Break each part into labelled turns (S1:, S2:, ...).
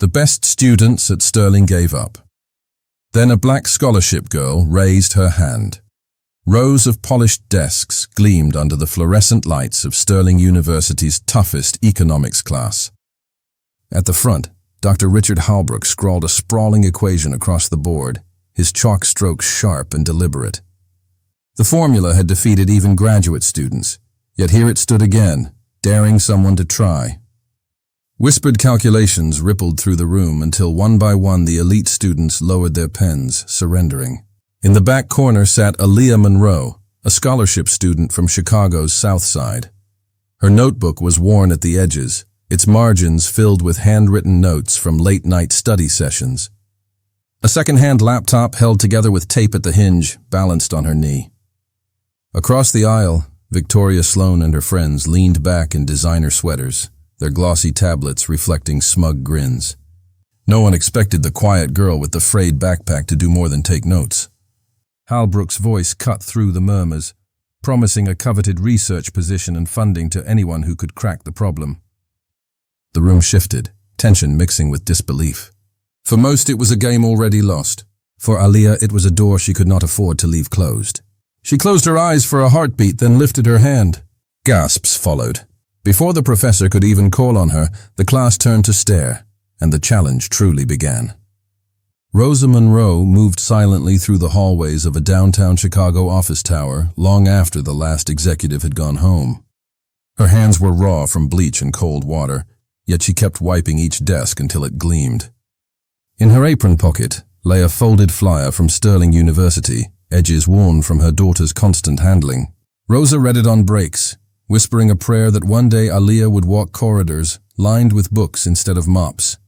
S1: The best students at Sterling gave up. Then a black scholarship girl raised her hand. Rows of polished desks gleamed under the fluorescent lights of Sterling University's toughest economics class. At the front, Dr. Richard Halbrook scrawled a sprawling equation across the board, his chalk strokes sharp and deliberate. The formula had defeated even graduate students, yet here it stood again, daring someone to try. Whispered calculations rippled through the room until one by one the elite students lowered their pens, surrendering. In the back corner sat Aaliyah Monroe, a scholarship student from Chicago's South Side. Her notebook was worn at the edges, its margins filled with handwritten notes from late-night study sessions. A second-hand laptop held together with tape at the hinge balanced on her knee. Across the aisle, Victoria Sloan and her friends leaned back in designer sweaters, their glossy tablets reflecting smug grins. No one expected the quiet girl with the frayed backpack to do more than take notes. Halbrook's voice cut through the murmurs, promising a coveted research position and funding to anyone who could crack the problem. The room shifted, tension mixing with disbelief. For most, it was a game already lost. For Aaliyah, it was a door she could not afford to leave closed. She closed her eyes for a heartbeat, then lifted her hand. Gasps followed. Before the professor could even call on her, the class turned to stare, and the challenge truly began. Rosa Monroe moved silently through the hallways of a downtown Chicago office tower long after the last executive had gone home. Her hands were raw from bleach and cold water, yet she kept wiping each desk until it gleamed. In her apron pocket lay a folded flyer from Sterling University, edges worn from her daughter's constant handling. Rosa read it on breaks, whispering a prayer that one day Aaliyah would walk corridors lined with books instead of mops.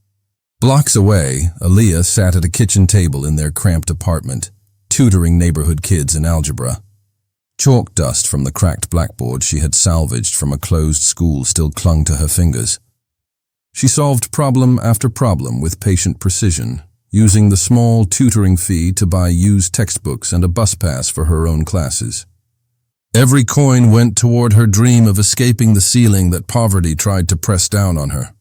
S1: Blocks away, Aaliyah sat at a kitchen table in their cramped apartment, tutoring neighborhood kids in algebra. Chalk dust from the cracked blackboard she had salvaged from a closed school still clung to her fingers. She solved problem after problem with patient precision, using the small tutoring fee to buy used textbooks and a bus pass for her own classes. Every coin went toward her dream of escaping the ceiling that poverty tried to press down on her.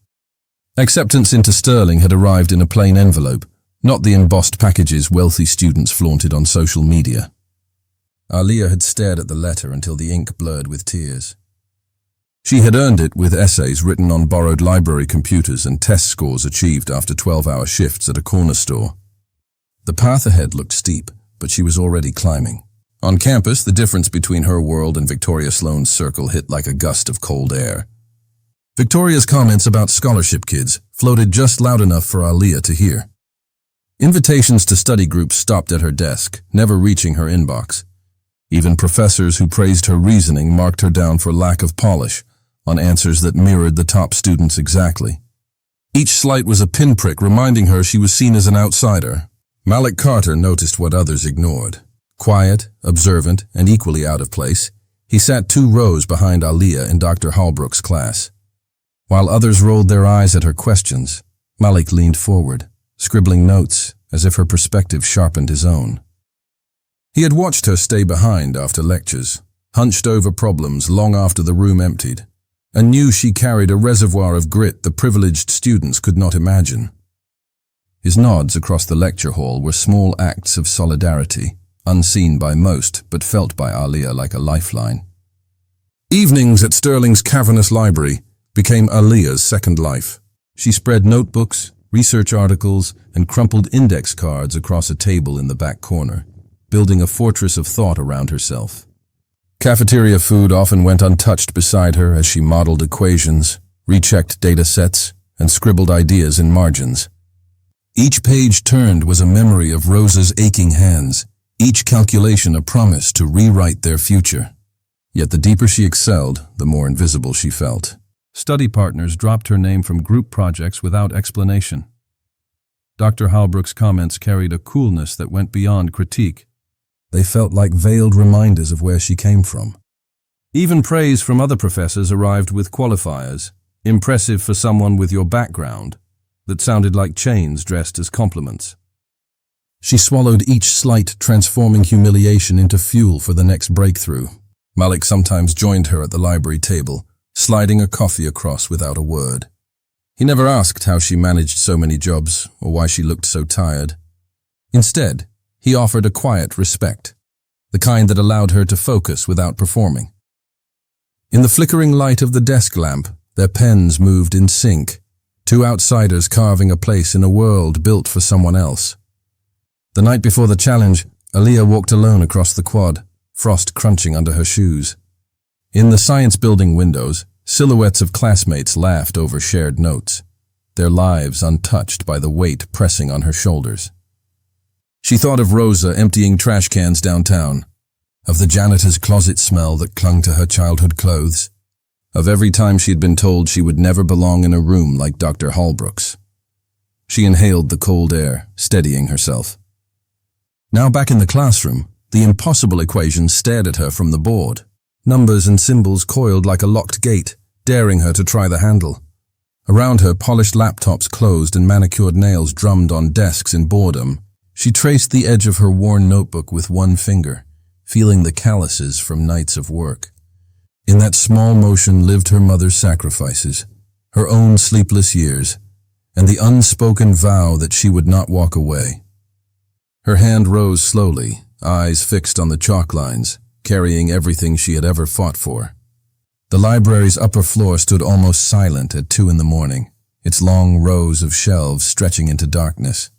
S1: Acceptance into Sterling had arrived in a plain envelope, not the embossed packages wealthy students flaunted on social media. Aaliyah had stared at the letter until the ink blurred with tears. She had earned it with essays written on borrowed library computers and test scores achieved after 12-hour shifts at a corner store. The path ahead looked steep, but she was already climbing. On campus, the difference between her world and Victoria Sloan's circle hit like a gust of cold air. Victoria's comments about scholarship kids floated just loud enough for Aaliyah to hear. Invitations to study groups stopped at her desk, never reaching her inbox. Even professors who praised her reasoning marked her down for lack of polish, on answers that mirrored the top students exactly. Each slight was a pinprick reminding her she was seen as an outsider. Malik Carter noticed what others ignored. Quiet, observant, and equally out of place, he sat 2 rows behind Aaliyah in Dr. Halbrook's class. While others rolled their eyes at her questions, Malik leaned forward, scribbling notes as if her perspective sharpened his own. He had watched her stay behind after lectures, hunched over problems long after the room emptied, and knew she carried a reservoir of grit the privileged students could not imagine. His nods across the lecture hall were small acts of solidarity, unseen by most but felt by Aaliyah like a lifeline. Evenings at Sterling's cavernous library became Aaliyah's second life. She spread notebooks, research articles, and crumpled index cards across a table in the back corner, building a fortress of thought around herself. Cafeteria food often went untouched beside her as she modeled equations, rechecked data sets, and scribbled ideas in margins. Each page turned was a memory of Rosa's aching hands, each calculation a promise to rewrite their future. Yet the deeper she excelled, the more invisible she felt. Study partners dropped her name from group projects without explanation. Dr. Halbrook's comments carried a coolness that went beyond critique. They felt like veiled reminders of where she came from. Even praise from other professors arrived with qualifiers, impressive for someone with your background, that sounded like chains dressed as compliments. She swallowed each slight, transforming humiliation into fuel for the next breakthrough. Malik sometimes joined her at the library table, sliding a coffee across without a word. He never asked how she managed so many jobs or why she looked so tired. Instead, he offered a quiet respect, the kind that allowed her to focus without performing. In the flickering light of the desk lamp, their pens moved in sync, two outsiders carving a place in a world built for someone else. The night before the challenge, Aaliyah walked alone across the quad, frost crunching under her shoes. In the science building windows, silhouettes of classmates laughed over shared notes, their lives untouched by the weight pressing on her shoulders. She thought of Rosa emptying trash cans downtown, of the janitor's closet smell that clung to her childhood clothes, of every time she had been told she would never belong in a room like Dr. Holbrook's. She inhaled the cold air, steadying herself. Now back in the classroom, the impossible equation stared at her from the board. Numbers and symbols coiled like a locked gate, daring her to try the handle. Around her, polished laptops closed and manicured nails drummed on desks in boredom. She traced the edge of her worn notebook with one finger, feeling the calluses from nights of work. In that small motion lived her mother's sacrifices, her own sleepless years, and the unspoken vow that she would not walk away. Her hand rose slowly, eyes fixed on the chalk lines, carrying everything she had ever fought for. The library's upper floor stood almost silent at 2 a.m, its long rows of shelves stretching into darkness.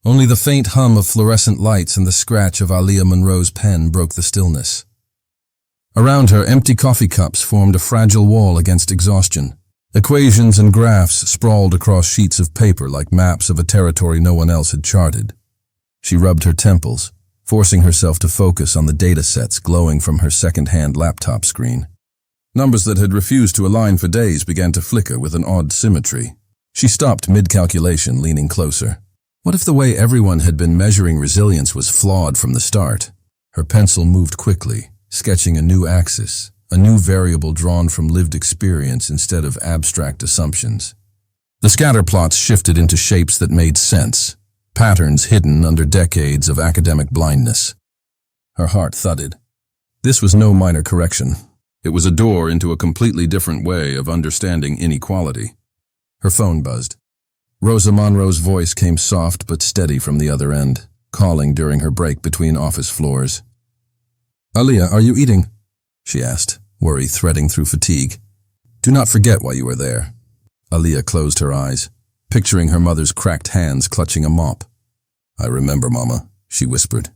S1: Only the faint hum of fluorescent lights and the scratch of Aaliyah Monroe's pen broke the stillness. Around her, empty coffee cups formed a fragile wall against exhaustion. Equations and graphs sprawled across sheets of paper like maps of a territory no one else had charted. She rubbed her temples, forcing herself to focus on the data sets glowing from her second-hand laptop screen. Numbers that had refused to align for days began to flicker with an odd symmetry. She stopped mid-calculation, leaning closer. What if the way everyone had been measuring resilience was flawed from the start? Her pencil moved quickly, sketching a new axis, a new variable drawn from lived experience instead of abstract assumptions. The scatter plots shifted into shapes that made sense, patterns hidden under decades of academic blindness. Her heart thudded. This was no minor correction. It was a door into a completely different way of understanding inequality. Her phone buzzed. Rosa Monroe's voice came soft but steady from the other end, calling during her break between office floors. "Aaliyah, are you eating?" she asked, worry threading through fatigue. "Do not forget why you were there." Aaliyah closed her eyes, picturing her mother's cracked hands clutching a mop. "I remember, Mama," she whispered.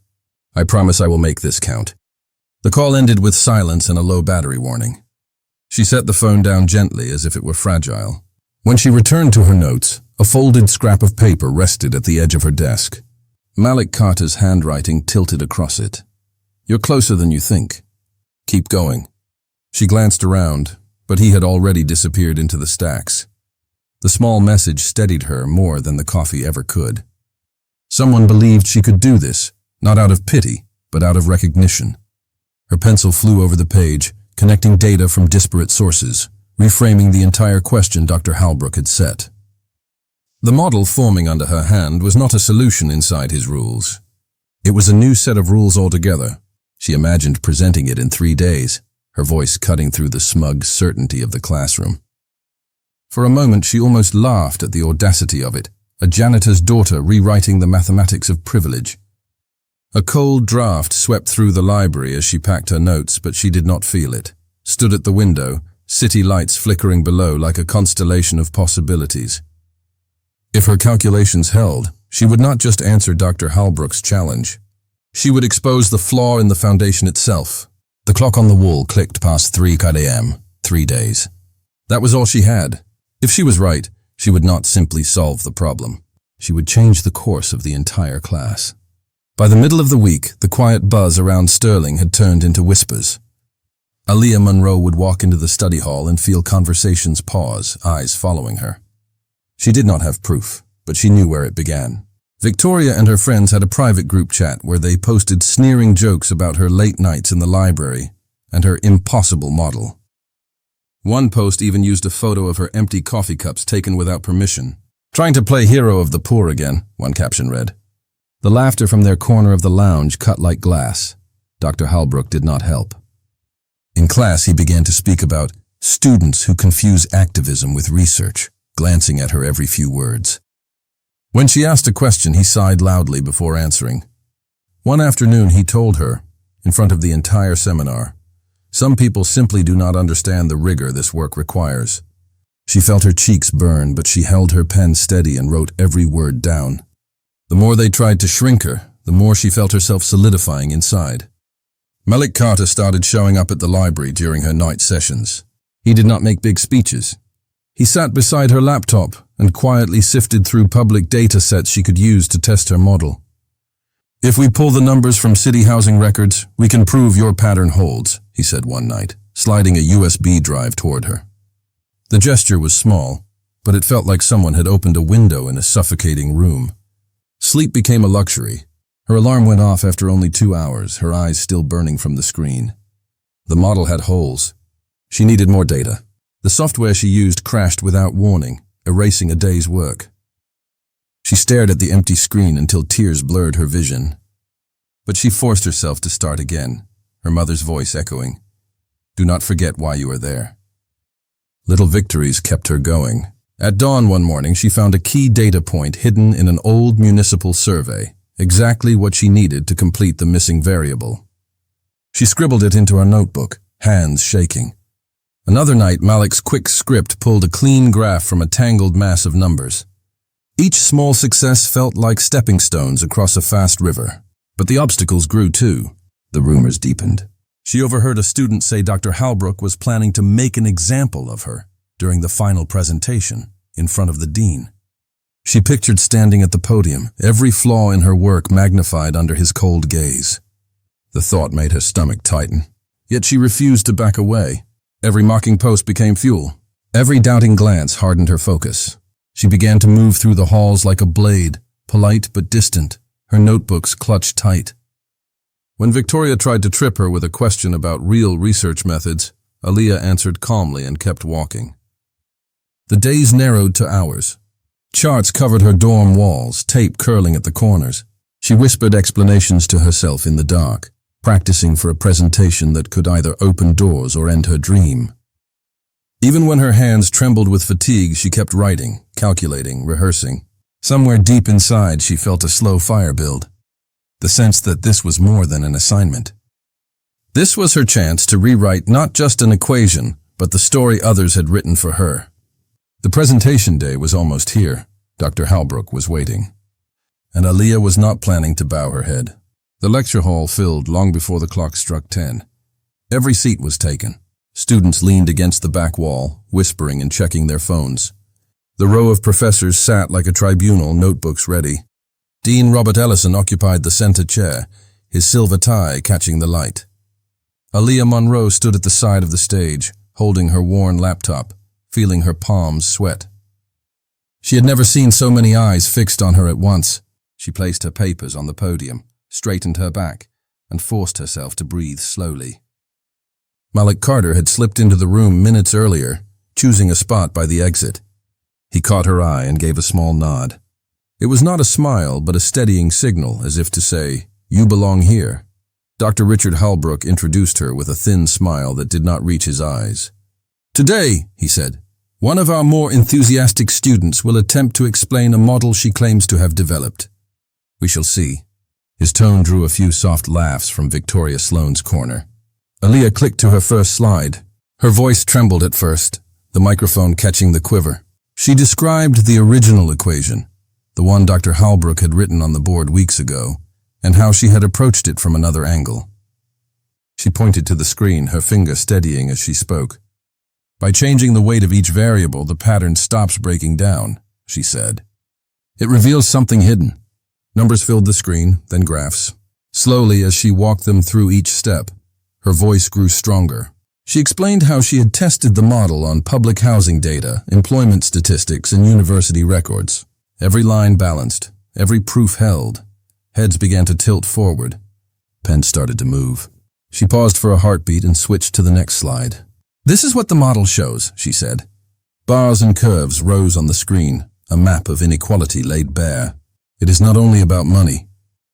S1: "I promise I will make this count." The call ended with silence and a low battery warning. She set the phone down gently as if it were fragile. When she returned to her notes, a folded scrap of paper rested at the edge of her desk. Malik Carter's handwriting tilted across it. "You're closer than you think. Keep going." She glanced around, but he had already disappeared into the stacks. The small message steadied her more than the coffee ever could. Someone believed she could do this, not out of pity, but out of recognition. Her pencil flew over the page, connecting data from disparate sources, reframing the entire question Dr. Holbrook had set. The model forming under her hand was not a solution inside his rules. It was a new set of rules altogether. She imagined presenting it in 3 days, her voice cutting through the smug certainty of the classroom. For a moment she almost laughed at the audacity of it, a janitor's daughter rewriting the mathematics of privilege. A cold draft swept through the library as she packed her notes, but she did not feel it. Stood at the window, city lights flickering below like a constellation of possibilities. If her calculations held, she would not just answer Dr. Holbrook's challenge. She would expose the flaw in the foundation itself. The clock on the wall clicked past 3 a.m., 3 days. That was all she had. If she was right, she would not simply solve the problem. She would change the course of the entire class. By the middle of the week, the quiet buzz around Sterling had turned into whispers. Aaliyah Monroe would walk into the study hall and feel conversations pause, eyes following her. She did not have proof, but she knew where it began. Victoria and her friends had a private group chat where they posted sneering jokes about her late nights in the library and her impossible model. One post even used a photo of her empty coffee cups taken without permission. "Trying to play hero of the poor again," one caption read. The laughter from their corner of the lounge cut like glass. Dr. Holbrook did not help. In class, he began to speak about students who confuse activism with research, glancing at her every few words. When she asked a question, he sighed loudly before answering. One afternoon, he told her, in front of the entire seminar, "Some people simply do not understand the rigor this work requires." She felt her cheeks burn, but she held her pen steady and wrote every word down. The more they tried to shrink her, the more she felt herself solidifying inside. Malik Carter started showing up at the library during her night sessions. He did not make big speeches. He sat beside her laptop and quietly sifted through public data sets she could use to test her model. "If we pull the numbers from city housing records, we can prove your pattern holds," he said one night, sliding a USB drive toward her. The gesture was small, but it felt like someone had opened a window in a suffocating room. Sleep became a luxury. Her alarm went off after only 2 hours, her eyes still burning from the screen. The model had holes. She needed more data. The software she used crashed without warning, erasing a day's work. She stared at the empty screen until tears blurred her vision. But she forced herself to start again, her mother's voice echoing, "Do not forget why you are there." Little victories kept her going. At dawn one morning, she found a key data point hidden in an old municipal survey, exactly what she needed to complete the missing variable. She scribbled it into her notebook, hands shaking. Another night, Malik's quick script pulled a clean graph from a tangled mass of numbers. Each small success felt like stepping stones across a fast river. But the obstacles grew too. The rumors deepened. She overheard a student say Dr. Halbrook was planning to make an example of her during the final presentation in front of the dean. She pictured standing at the podium, every flaw in her work magnified under his cold gaze. The thought made her stomach tighten. Yet she refused to back away. Every mocking post became fuel. Every doubting glance hardened her focus. She began to move through the halls like a blade, polite but distant, her notebooks clutched tight. When Victoria tried to trip her with a question about real research methods, Aaliyah answered calmly and kept walking. The days narrowed to hours. Charts covered her dorm walls, tape curling at the corners. She whispered explanations to herself in the dark, practicing for a presentation that could either open doors or end her dream. Even when her hands trembled with fatigue, she kept writing, calculating, rehearsing. Somewhere deep inside, she felt a slow fire build, the sense that this was more than an assignment. This was her chance to rewrite not just an equation, but the story others had written for her. The presentation day was almost here. Dr. Halbrook was waiting. And Aaliyah was not planning to bow her head. The lecture hall filled long before the clock struck 10. Every seat was taken. Students leaned against the back wall, whispering and checking their phones. The row of professors sat like a tribunal, notebooks ready. Dean Robert Ellison occupied the center chair, his silver tie catching the light. Aaliyah Monroe stood at the side of the stage, holding her worn laptop, feeling her palms sweat. She had never seen so many eyes fixed on her at once. She placed her papers on the podium, straightened her back, and forced herself to breathe slowly. Malik Carter had slipped into the room minutes earlier, choosing a spot by the exit. He caught her eye and gave a small nod. It was not a smile, but a steadying signal, as if to say, "You belong here." Dr. Richard Halbrook introduced her with a thin smile that did not reach his eyes. "Today," he said, "one of our more enthusiastic students will attempt to explain a model she claims to have developed. We shall see." His tone drew a few soft laughs from Victoria Sloane's corner. Aaliyah clicked to her first slide. Her voice trembled at first, the microphone catching the quiver. She described the original equation, the one Dr. Halbrook had written on the board weeks ago, and how she had approached it from another angle. She pointed to the screen, her finger steadying as she spoke. "By changing the weight of each variable, the pattern stops breaking down," she said. "It reveals something hidden." Numbers filled the screen, then graphs. Slowly, as she walked them through each step, her voice grew stronger. She explained how she had tested the model on public housing data, employment statistics, and university records. Every line balanced, every proof held. Heads began to tilt forward. Pens started to move. She paused for a heartbeat and switched to the next slide. "This is what the model shows," she said. Bars and curves rose on the screen, a map of inequality laid bare. "It is not only about money.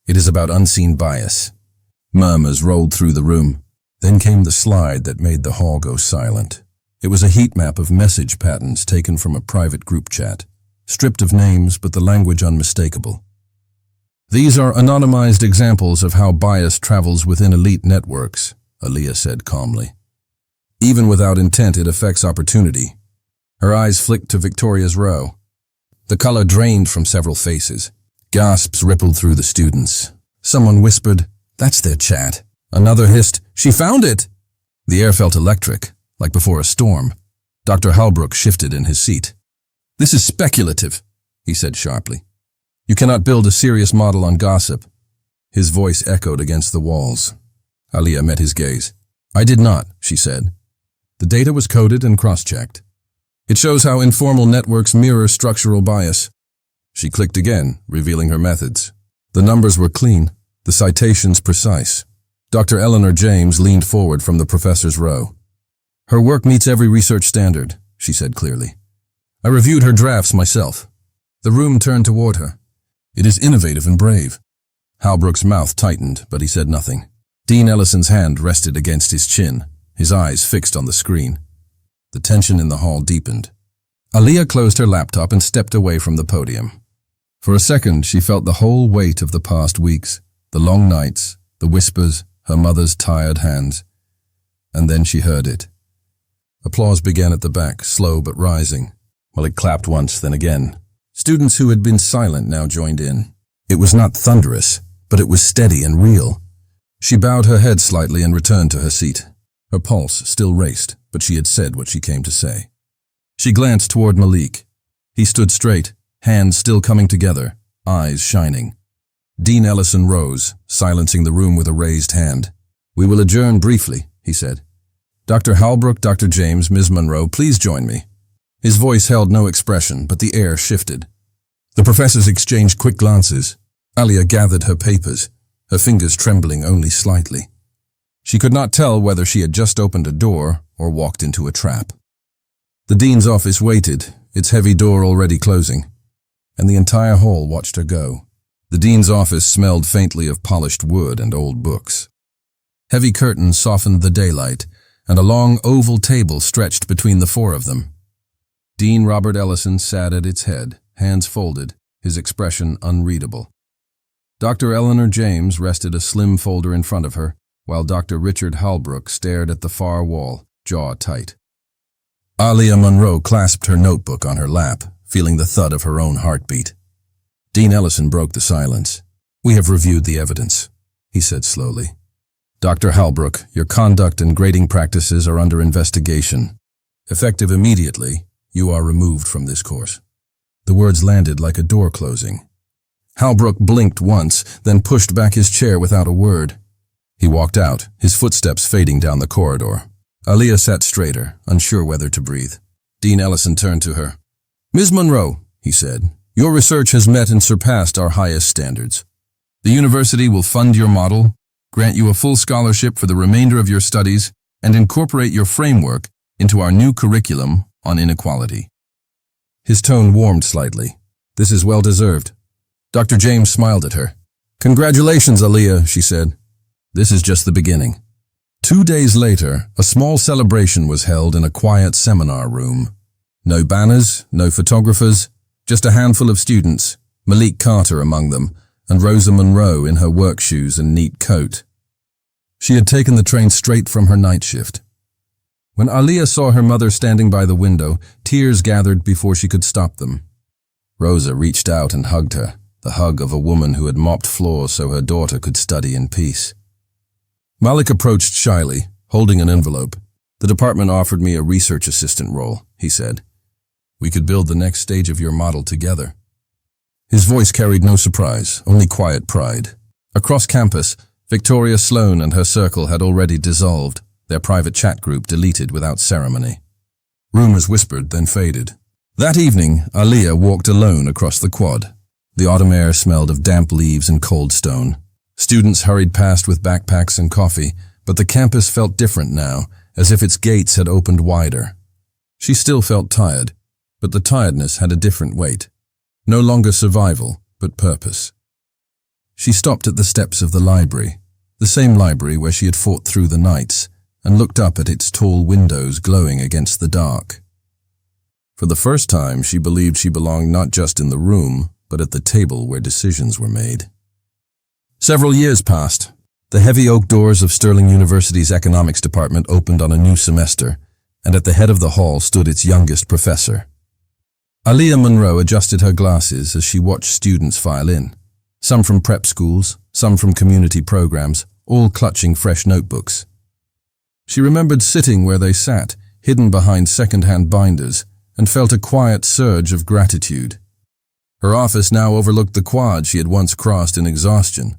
S1: It is about unseen bias." Murmurs rolled through the room. Then came the slide that made the hall go silent. It was a heat map of message patterns taken from a private group chat, stripped of names but the language unmistakable. These are anonymized examples of how bias travels within elite networks, Aaliyah said calmly. Even without intent, it affects opportunity. Her eyes flicked to Victoria's row. The color drained from several faces. Gasps rippled through the students. Someone whispered, "That's their chat." Another hissed, "She found it!" The air felt electric, like before a storm. Dr. Halbrook shifted in his seat. "This is speculative," he said sharply. "You cannot build a serious model on gossip." His voice echoed against the walls. Aaliyah met his gaze. "I did not," she said. "The data was coded and cross-checked. It shows how informal networks mirror structural bias." She clicked again, revealing her methods. The numbers were clean, the citations precise. Dr. Eleanor James leaned forward from the professor's row. "Her work meets every research standard," she said clearly. "I reviewed her drafts myself." The room turned toward her. "It is innovative and brave." Halbrook's mouth tightened, but he said nothing. Dean Ellison's hand rested against his chin, his eyes fixed on the screen. The tension in the hall deepened. Aaliyah closed her laptop and stepped away from the podium. For a second, she felt the whole weight of the past weeks, the long nights, the whispers, her mother's tired hands. And then she heard it. Applause began at the back, slow but rising. Malik clapped once, then again. Students who had been silent now joined in. It was not thunderous, but it was steady and real. She bowed her head slightly and returned to her seat. Her pulse still raced, but she had said what she came to say. She glanced toward Malik. He stood straight, hands still coming together, eyes shining. Dean Ellison rose, silencing the room with a raised hand. "We will adjourn briefly," he said. "Dr. Halbrook, Dr. James, Ms. Monroe, please join me." His voice held no expression, but the air shifted. The professors exchanged quick glances. Aaliyah gathered her papers, her fingers trembling only slightly. She could not tell whether she had just opened a door or walked into a trap. The dean's office waited, its heavy door already closing, and the entire hall watched her go. The dean's office smelled faintly of polished wood and old books. Heavy curtains softened the daylight, and a long oval table stretched between the four of them. Dean Robert Ellison sat at its head, hands folded, his expression unreadable. Dr. Eleanor James rested a slim folder in front of her, while Dr. Richard Halbrook stared at the far wall, jaw tight. Aaliyah Monroe clasped her notebook on her lap, feeling the thud of her own heartbeat. Dean Ellison broke the silence. "We have reviewed the evidence," he said slowly. "Dr. Halbrook, your conduct and grading practices are under investigation. Effective immediately, you are removed from this course." The words landed like a door closing. Halbrook blinked once, then pushed back his chair without a word. He walked out, his footsteps fading down the corridor. Aaliyah sat straighter, unsure whether to breathe. Dean Ellison turned to her. "Ms. Monroe," he said, "your research has met and surpassed our highest standards. The university will fund your model, grant you a full scholarship for the remainder of your studies, and incorporate your framework into our new curriculum on inequality." His tone warmed slightly. "This is well deserved." Dr. James smiled at her. "Congratulations, Aaliyah," she said. "This is just the beginning." 2 days later, a small celebration was held in a quiet seminar room. No banners, no photographers, just a handful of students, Malik Carter among them, and Rosa Monroe in her work shoes and neat coat. She had taken the train straight from her night shift. When Aaliyah saw her mother standing by the window, tears gathered before she could stop them. Rosa reached out and hugged her, the hug of a woman who had mopped floors so her daughter could study in peace. Malik approached shyly, holding an envelope. "The department offered me a research assistant role," he said. "We could build the next stage of your model together." His voice carried no surprise, only quiet pride. Across campus, Victoria Sloan and her circle had already dissolved, their private chat group deleted without ceremony. Rumors whispered, then faded. That evening, Aaliyah walked alone across the quad. The autumn air smelled of damp leaves and cold stone. Students hurried past with backpacks and coffee, but the campus felt different now, as if its gates had opened wider. She still felt tired, but the tiredness had a different weight. No longer survival, but purpose. She stopped at the steps of the library, the same library where she had fought through the nights, and looked up at its tall windows glowing against the dark. For the first time, she believed she belonged not just in the room, but at the table where decisions were made. Several years passed. The heavy oak doors of Sterling University's economics department opened on a new semester, and at the head of the hall stood its youngest professor. Aaliyah Monroe adjusted her glasses as she watched students file in, some from prep schools, some from community programs, all clutching fresh notebooks. She remembered sitting where they sat, hidden behind second-hand binders, and felt a quiet surge of gratitude. Her office now overlooked the quad she had once crossed in exhaustion.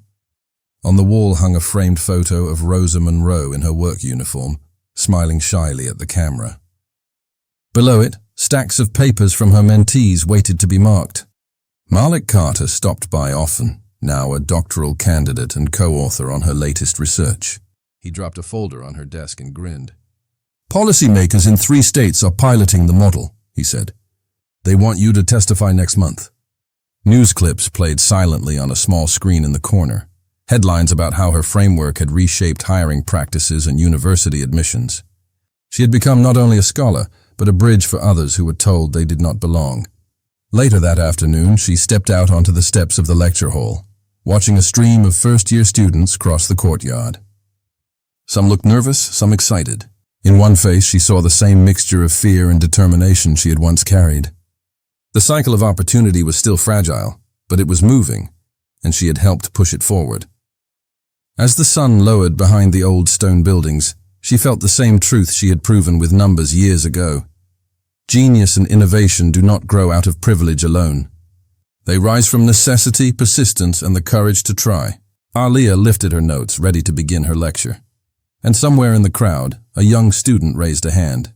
S1: On the wall hung a framed photo of Rosa Monroe in her work uniform, smiling shyly at the camera. Below it, stacks of papers from her mentees waited to be marked. Malik Carter stopped by often, now a doctoral candidate and co-author on her latest research. He dropped a folder on her desk and grinned. "Policymakers in 3 states are piloting the model," he said. "They want you to testify next month." News clips played silently on a small screen in the corner. Headlines about how her framework had reshaped hiring practices and university admissions. She had become not only a scholar, but a bridge for others who were told they did not belong. Later that afternoon, she stepped out onto the steps of the lecture hall, watching a stream of first-year students cross the courtyard. Some looked nervous, some excited. In one face, she saw the same mixture of fear and determination she had once carried. The cycle of opportunity was still fragile, but it was moving, and she had helped push it forward. As the sun lowered behind the old stone buildings, she felt the same truth she had proven with numbers years ago. Genius and innovation do not grow out of privilege alone. They rise from necessity, persistence, and the courage to try. Aaliyah lifted her notes, ready to begin her lecture. And somewhere in the crowd, a young student raised a hand.